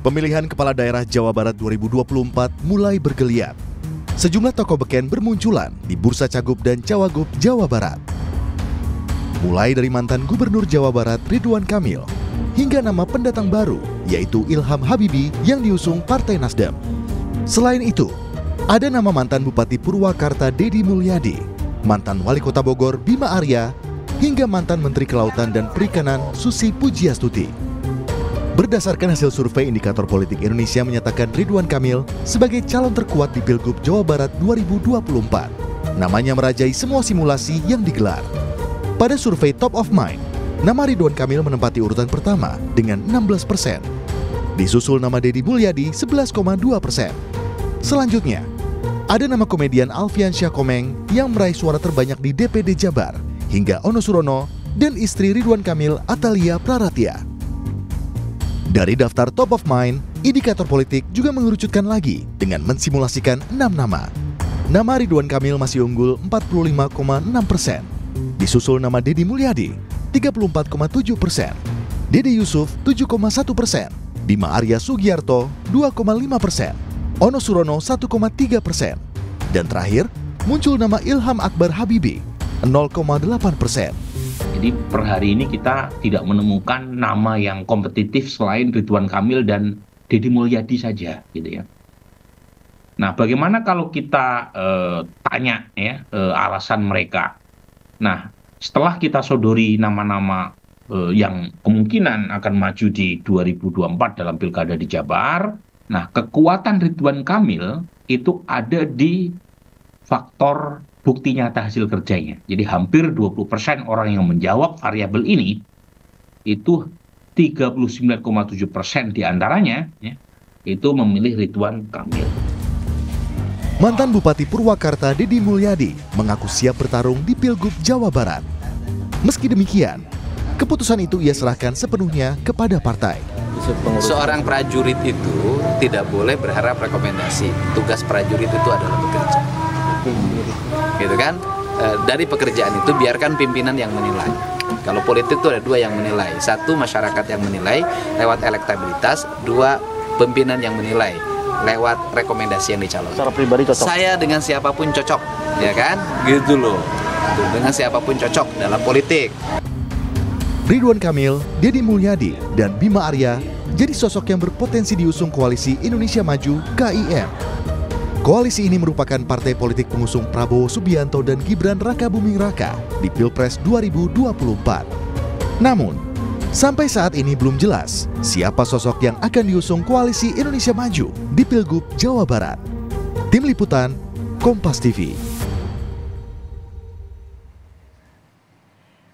Pemilihan Kepala Daerah Jawa Barat 2024 mulai bergeliat. Sejumlah tokoh beken bermunculan di Bursa Cagup dan Cawagup Jawa Barat. Mulai dari mantan Gubernur Jawa Barat Ridwan Kamil, hingga nama pendatang baru yaitu Ilham Habibie yang diusung Partai Nasdem. Selain itu, ada nama mantan Bupati Purwakarta Deddy Mulyadi, mantan Wali Kota Bogor Bima Arya, hingga mantan Menteri Kelautan dan Perikanan Susi Pujiastuti. Berdasarkan hasil survei Indikator Politik Indonesia menyatakan Ridwan Kamil sebagai calon terkuat di Pilgub Jawa Barat 2024. Namanya merajai semua simulasi yang digelar. Pada survei Top of Mind, nama Ridwan Kamil menempati urutan pertama dengan 16%. Disusul nama Deddy Mulyadi 11,2%. Selanjutnya, ada nama komedian Alfian Syahkomeng yang meraih suara terbanyak di DPD Jabar, hingga Ono Surono dan istri Ridwan Kamil Atalia Praratia. Dari daftar Top of Mind, Indikator Politik juga mengerucutkan lagi dengan mensimulasikan 6 nama. Nama Ridwan Kamil masih unggul 45,6%. Disusul nama Deddy Mulyadi 34,7%, Dede Yusuf 7,1%, Bima Arya Sugiarto 2,5%, Ono Surono 1,3%, dan terakhir muncul nama Ilham Akbar Habibie 0,8%. Jadi per hari ini kita tidak menemukan nama yang kompetitif selain Ridwan Kamil dan Deddy Mulyadi saja, gitu ya. Nah, bagaimana kalau kita tanya ya alasan mereka? Nah, setelah kita sodori nama-nama yang kemungkinan akan maju di 2024 dalam Pilkada di Jabar, nah kekuatan Ridwan Kamil itu ada di faktor bukti nyata hasil kerjanya. Jadi hampir 20% orang yang menjawab variabel ini, itu 39,7% diantaranya ya, itu memilih Ridwan Kamil. Mantan Bupati Purwakarta Deddy Mulyadi mengaku siap bertarung di Pilgub Jawa Barat. Meski demikian, keputusan itu ia serahkan sepenuhnya kepada partai. Seorang prajurit itu tidak boleh berharap rekomendasi. Tugas prajurit itu adalah bekerja. Gitu kan? Dari pekerjaan itu biarkan pimpinan yang menilai. Kalau politik itu ada dua yang menilai. Satu, masyarakat yang menilai lewat elektabilitas. Dua, pimpinan yang menilai lewat rekomendasi yang dicalonkan. Secara pribadi cocok. Saya dengan siapapun cocok, ya kan? Gitu loh. Dengan siapapun cocok dalam politik. Ridwan Kamil, Deddy Mulyadi, dan Bima Arya jadi sosok yang berpotensi diusung Koalisi Indonesia Maju (KIM). Koalisi ini merupakan partai politik pengusung Prabowo Subianto dan Gibran Rakabuming Raka di Pilpres 2024. Namun, sampai saat ini belum jelas siapa sosok yang akan diusung Koalisi Indonesia Maju di Pilgub Jawa Barat. Tim Liputan, Kompas TV.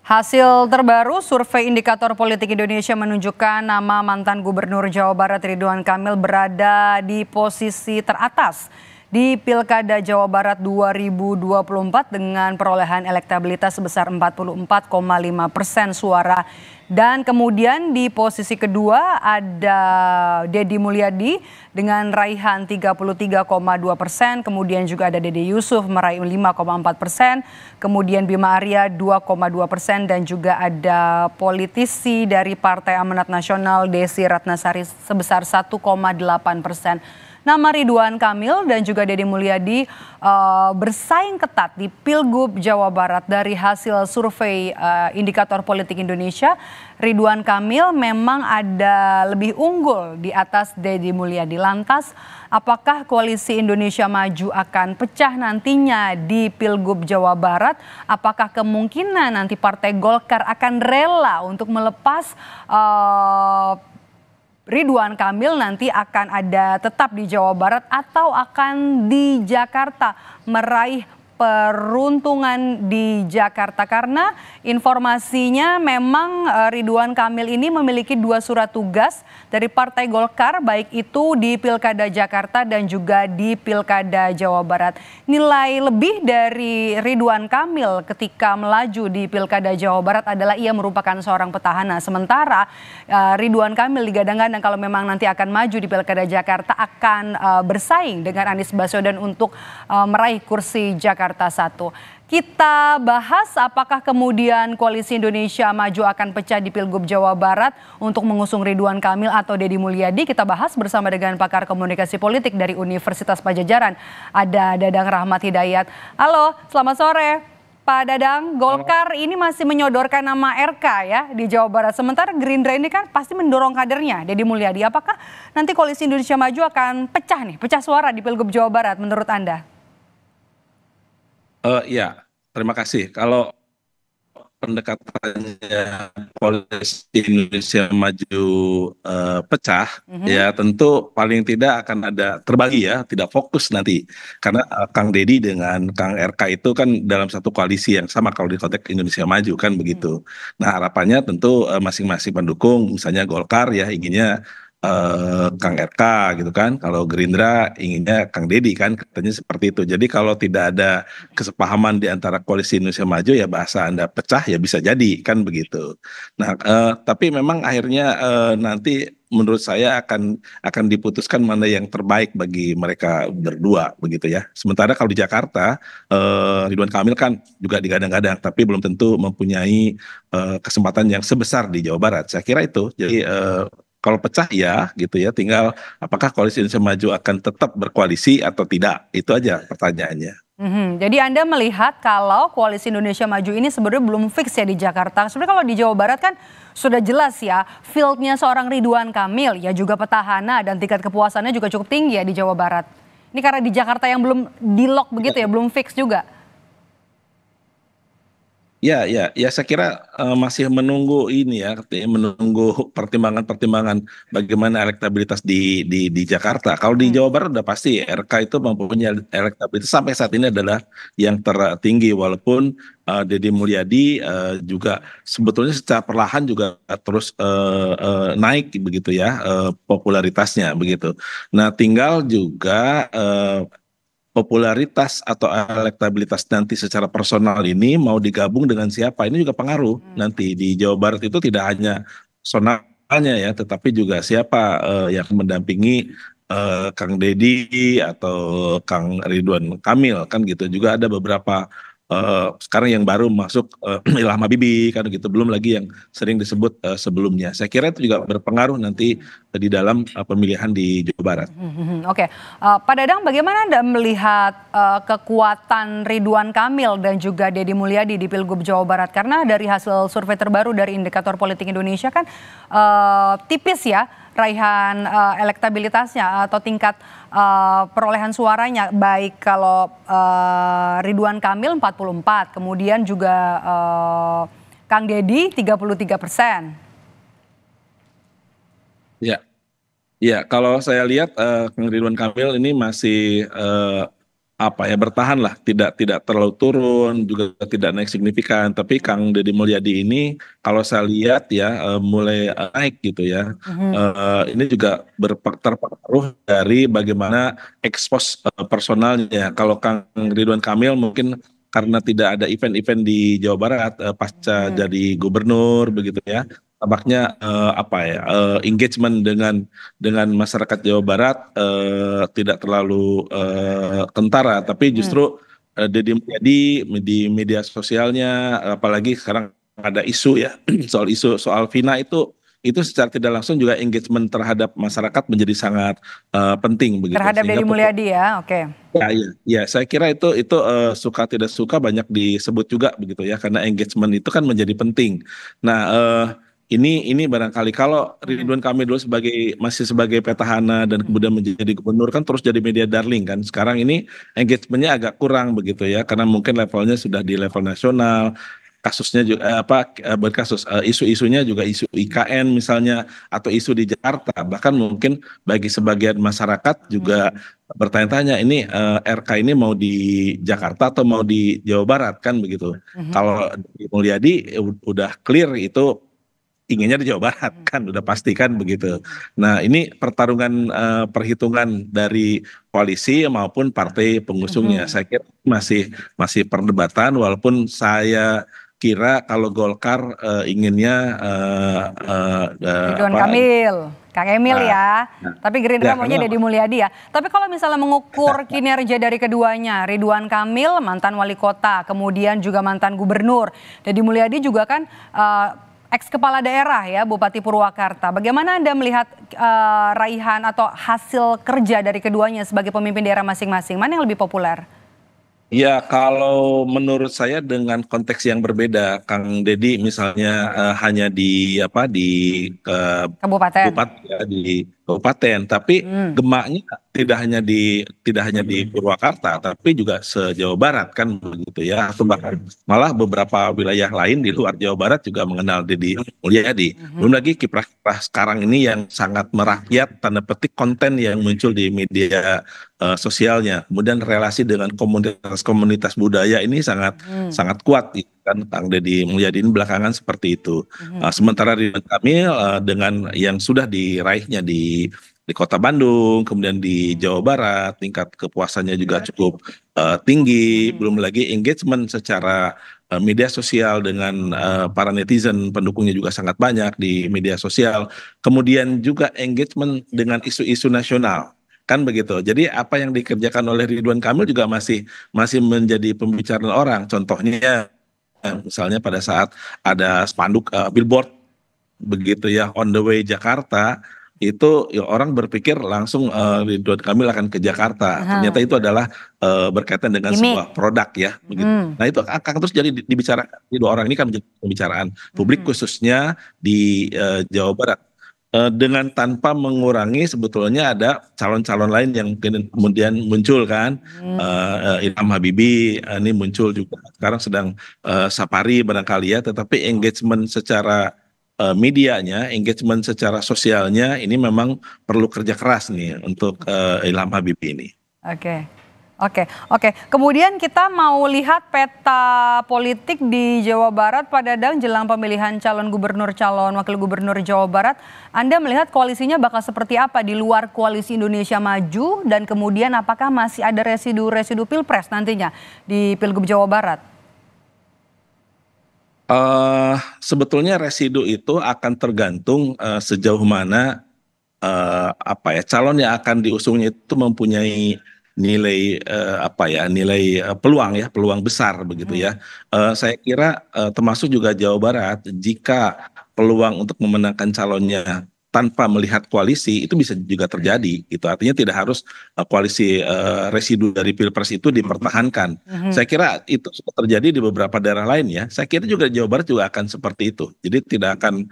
Hasil terbaru survei Indikator Politik Indonesia menunjukkan nama mantan Gubernur Jawa Barat Ridwan Kamil berada di posisi teratas di Pilkada Jawa Barat 2024 dengan perolehan elektabilitas sebesar 44,5% suara. Dan kemudian di posisi kedua ada Deddy Mulyadi dengan raihan 33,2%, kemudian juga ada Dede Yusuf meraih 5,4%, kemudian Bima Arya 2,2%, dan juga ada politisi dari Partai Amanat Nasional Desi Ratnasari sebesar 1,8%. Nama Ridwan Kamil dan juga Deddy Mulyadi bersaing ketat di Pilgub Jawa Barat. Dari hasil survei Indikator Politik Indonesia, Ridwan Kamil memang ada lebih unggul di atas Deddy Mulyadi. Lantas, apakah Koalisi Indonesia Maju akan pecah nantinya di Pilgub Jawa Barat? Apakah kemungkinan nanti Partai Golkar akan rela untuk melepas Ridwan Kamil nanti akan ada tetap di Jawa Barat atau akan di Jakarta meraih peruntungan di Jakarta? Karena informasinya memang Ridwan Kamil ini memiliki 2 surat tugas dari Partai Golkar, baik itu di Pilkada Jakarta dan juga di Pilkada Jawa Barat. Nilai lebih dari Ridwan Kamil ketika melaju di Pilkada Jawa Barat adalah ia merupakan seorang petahana. Sementara Ridwan Kamil digadang-gadang kalau memang nanti akan maju di Pilkada Jakarta akan bersaing dengan Anies Baswedan untuk meraih kursi Jakarta 1. kita bahas apakah kemudian Koalisi Indonesia Maju akan pecah di Pilgub Jawa Barat untuk mengusung Ridwan Kamil atau Deddy Mulyadi. Kita bahas bersama dengan pakar komunikasi politik dari Universitas Padjadjaran. Ada Dadang Rahmat Hidayat. Halo, selamat sore. Pak Dadang, Golkar ini masih menyodorkan nama RK ya di Jawa Barat. Sementara Gerindra ini kan pasti mendorong kadernya, Deddy Mulyadi. Apakah nanti Koalisi Indonesia Maju akan pecah suara di Pilgub Jawa Barat menurut Anda? Ya, terima kasih. Kalau pendekatannya Koalisi Indonesia Maju pecah, ya tentu paling tidak akan ada terbagi ya, tidak fokus nanti. Karena Kang Deddy dengan Kang RK itu kan dalam satu koalisi yang sama kalau di konteks Indonesia Maju kan begitu. Nah harapannya tentu masing-masing pendukung, misalnya Golkar ya inginnya Kang RK gitu kan, kalau Gerindra inginnya Kang Deddy kan, katanya seperti itu. Jadi kalau tidak ada kesepahaman di antara Koalisi Indonesia Maju ya bahasa Anda pecah ya bisa jadi kan begitu. Nah tapi memang akhirnya nanti menurut saya akan diputuskan mana yang terbaik bagi mereka berdua begitu ya. Sementara kalau di Jakarta Ridwan Kamil kan juga digadang-gadang tapi belum tentu mempunyai kesempatan yang sebesar di Jawa Barat. Saya kira itu. Jadi kalau pecah ya gitu ya, tinggal apakah Koalisi Indonesia Maju akan tetap berkoalisi atau tidak, itu aja pertanyaannya. Jadi Anda melihat kalau Koalisi Indonesia Maju ini sebenarnya belum fix ya di Jakarta. Sebenarnya kalau di Jawa Barat kan sudah jelas ya, fieldnya seorang Ridwan Kamil ya juga petahana dan tingkat kepuasannya juga cukup tinggi ya di Jawa Barat. Ini karena di Jakarta yang belum di-lock begitu ya, belum fix juga. Ya, saya kira masih menunggu ini ya, menunggu pertimbangan-pertimbangan bagaimana elektabilitas di Jakarta. Kalau di Jawa Barat udah pasti RK itu mempunyai elektabilitas sampai saat ini adalah yang tertinggi, walaupun Deddy Mulyadi juga sebetulnya secara perlahan juga terus naik begitu ya popularitasnya begitu. Nah, tinggal juga popularitas atau elektabilitas nanti secara personal ini mau digabung dengan siapa, ini juga pengaruh nanti di Jawa Barat. Itu tidak hanya personalnya ya, tetapi juga siapa yang mendampingi Kang Deddy atau Kang Ridwan Kamil kan gitu. Juga ada beberapa sekarang yang baru masuk Ilham Habibie kan gitu, belum lagi yang sering disebut sebelumnya. Saya kira itu juga berpengaruh nanti di dalam pemilihan di Jawa Barat. Oke, Pak Dadang, bagaimana Anda melihat kekuatan Ridwan Kamil dan juga Deddy Mulyadi di Pilgub Jawa Barat? Karena dari hasil survei terbaru dari Indikator Politik Indonesia kan tipis ya raihan elektabilitasnya atau tingkat perolehan suaranya, baik kalau Ridwan Kamil 44, kemudian juga Kang Deddy 33%. Ya, kalau saya lihat Kang Ridwan Kamil ini masih bertahan lah, tidak terlalu turun, juga tidak naik signifikan. Tapi Kang Deddy Mulyadi ini kalau saya lihat ya mulai naik gitu ya. Ini juga terpengaruh dari bagaimana ekspos personalnya. Kalau Kang Ridwan Kamil mungkin karena tidak ada event-event di Jawa Barat pasca jadi gubernur begitu ya. Tampaknya engagement dengan masyarakat Jawa Barat tidak terlalu kentara, tapi justru Deddy Mulyadi di media sosialnya, apalagi sekarang ada isu ya soal Vina itu secara tidak langsung juga engagement terhadap masyarakat menjadi sangat penting begitu. Terhadap Deddy Mulyadi ya, oke. Ya, saya kira itu suka tidak suka banyak disebut juga begitu ya, karena engagement itu kan menjadi penting. Nah, ini barangkali kalau Ridwan Kamil dulu masih sebagai petahana dan kemudian menjadi gubernur kan terus jadi media darling kan. Sekarang ini engagementnya agak kurang begitu ya, karena mungkin levelnya sudah di level nasional. Kasusnya juga isu-isunya juga isu IKN misalnya atau isu di Jakarta, bahkan mungkin bagi sebagian masyarakat juga bertanya-tanya ini RK ini mau di Jakarta atau mau di Jawa Barat kan begitu. Kalau di Mulyadi udah clear itu inginnya di Jawa Barat kan, udah pasti kan begitu. Nah ini pertarungan perhitungan dari koalisi maupun partai pengusungnya. Saya kira masih perdebatan, walaupun saya kira kalau Golkar inginnya Ridwan Kamil. Kang Emil ya. Tapi Gerindra Ya, maunya karena Deddy Mulyadi ya. Tapi kalau misalnya mengukur kinerja dari keduanya, Ridwan Kamil mantan wali kota, kemudian juga mantan gubernur, Deddy Mulyadi juga kan ex kepala daerah ya, Bupati Purwakarta. Bagaimana Anda melihat raihan atau hasil kerja dari keduanya sebagai pemimpin daerah masing-masing? Mana yang lebih populer? ya, kalau menurut saya dengan konteks yang berbeda, Kang Deddy misalnya hanya di apa Kabupaten. bupati ya, di kabupaten, tapi gemaknya tidak hanya di Purwakarta, tapi juga se-Jawa Barat kan begitu ya, atau bahkan malah beberapa wilayah lain di luar Jawa Barat juga mengenal Deddy Mulyadi. Belum lagi kiprah-kiprah sekarang ini yang sangat merakyat, tanda petik konten yang muncul di media sosialnya, kemudian relasi dengan komunitas budaya ini sangat sangat kuat gitu kan. Kang Deddy Mulyadi ini belakangan seperti itu. Sementara Ridwan Kamil dengan yang sudah diraihnya di Kota Bandung, kemudian di Jawa Barat, tingkat kepuasannya juga cukup tinggi, belum lagi engagement secara media sosial dengan para netizen, pendukungnya juga sangat banyak di media sosial. Kemudian juga engagement dengan isu-isu nasional. Kan begitu. Jadi apa yang dikerjakan oleh Ridwan Kamil juga masih menjadi pembicaraan orang. Contohnya misalnya pada saat ada spanduk billboard begitu ya on the way Jakarta, itu ya orang berpikir langsung Ridwan Kamil akan ke Jakarta. Ternyata itu adalah berkaitan dengan sebuah produk ya begitu. Nah itu akan terus jadi dibicarakan. Dua orang ini kan menjadi pembicaraan publik khususnya di Jawa Barat. Dengan tanpa mengurangi sebetulnya ada calon-calon lain yang kemudian muncul kan. Ilham Habibie ini muncul juga sekarang sedang safari barangkali ya, tetapi engagement secara medianya, engagement secara sosialnya ini memang perlu kerja keras nih untuk Ilham Habibie ini. Oke. Kemudian kita mau lihat peta politik di Jawa Barat Pak Dadang jelang pemilihan calon gubernur, calon wakil gubernur Jawa Barat. Anda melihat koalisinya bakal seperti apa di luar koalisi Indonesia Maju, dan kemudian apakah masih ada residu-residu pilpres nantinya di Pilgub Jawa Barat? Sebetulnya residu itu akan tergantung sejauh mana calon yang akan diusungnya itu mempunyai nilai peluang besar begitu ya. Saya kira termasuk juga Jawa Barat, jika peluang untuk memenangkan calonnya tanpa melihat koalisi itu bisa juga terjadi gitu. Artinya tidak harus koalisi residu dari Pilpres itu dipertahankan. Saya kira itu sudah terjadi di beberapa daerah lain ya. Saya kira juga Jawa Barat juga akan seperti itu. Jadi tidak akan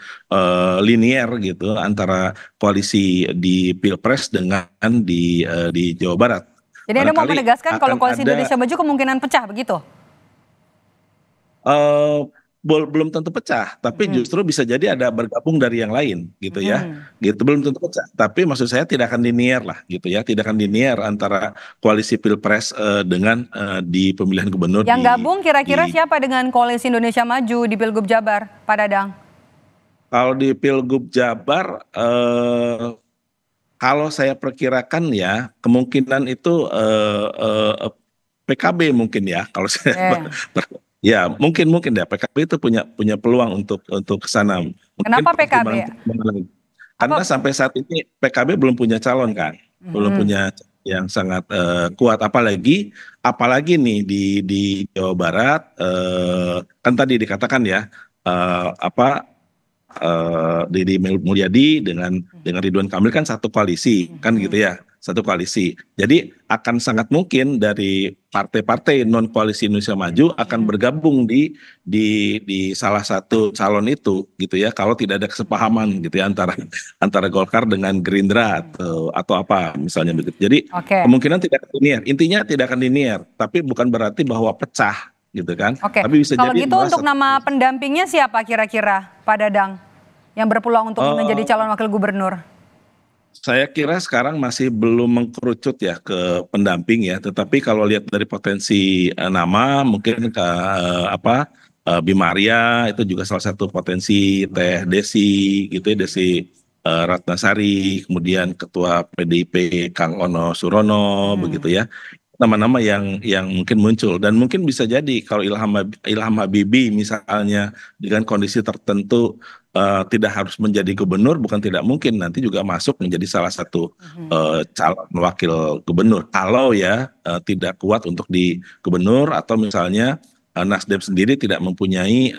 linier gitu antara koalisi di Pilpres dengan di Jawa Barat. Jadi Anda mau menegaskan kalau koalisi Indonesia Maju kemungkinan pecah begitu? Belum tentu pecah, tapi justru bisa jadi ada bergabung dari yang lain gitu ya. Gitu belum tentu pecah, tapi maksud saya tidak akan linier lah gitu ya, tidak akan linier antara koalisi Pilpres dengan di pemilihan gubernur. Yang gabung kira-kira siapa dengan koalisi Indonesia Maju di Pilgub Jabar, Pak Dadang? Kalau di Pilgub Jabar kalau saya perkirakan ya kemungkinan itu PKB mungkin ya kalau saya ya mungkin ya PKB itu punya peluang untuk ke sana. Kenapa PKB? Karena sampai saat ini PKB belum punya calon kan, belum punya yang sangat kuat, apalagi nih di Jawa Barat kan tadi dikatakan ya Deddy Mulyadi dengan Ridwan Kamil kan satu koalisi kan gitu ya, satu koalisi. Jadi akan sangat mungkin dari partai-partai non koalisi Indonesia Maju akan bergabung di salah satu calon itu gitu ya, kalau tidak ada kesepahaman gitu ya antara Golkar dengan Gerindra atau apa misalnya begitu. Jadi kemungkinan tidak akan linier. Intinya tidak akan linier, tapi bukan berarti bahwa pecah gitu kan. Tapi bisa kalau jadi gitu untuk nama pendampingnya siapa kira-kira Pak Dadang yang berpeluang untuk menjadi calon wakil gubernur? Saya kira sekarang masih belum mengkerucut ya ke pendamping ya, tetapi kalau lihat dari potensi nama mungkin ke Bima Arya itu juga salah satu potensi, Teh Desi gitu ya, Desi Ratnasari, kemudian Ketua PDIP Kang Ono Surono begitu ya. Nama-nama yang mungkin muncul, dan mungkin bisa jadi kalau Ilham Habibie misalnya dengan kondisi tertentu tidak harus menjadi gubernur, bukan tidak mungkin nanti juga masuk menjadi salah satu calon wakil gubernur. Kalau ya tidak kuat untuk di gubernur, atau misalnya Nasdem sendiri tidak mempunyai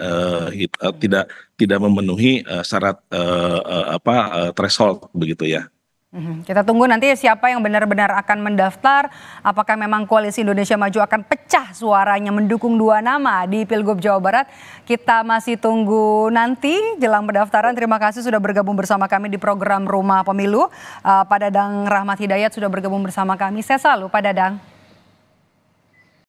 tidak memenuhi syarat threshold begitu ya. Kita tunggu nanti siapa yang benar-benar akan mendaftar. Apakah memang Koalisi Indonesia Maju akan pecah suaranya mendukung 2 nama di Pilgub Jawa Barat. Kita masih tunggu nanti jelang pendaftaran. Terima kasih sudah bergabung bersama kami di program Rumah Pemilu. Pak Dadang Rahmat Hidayat sudah bergabung bersama kami. Sehat selalu Pak Dadang.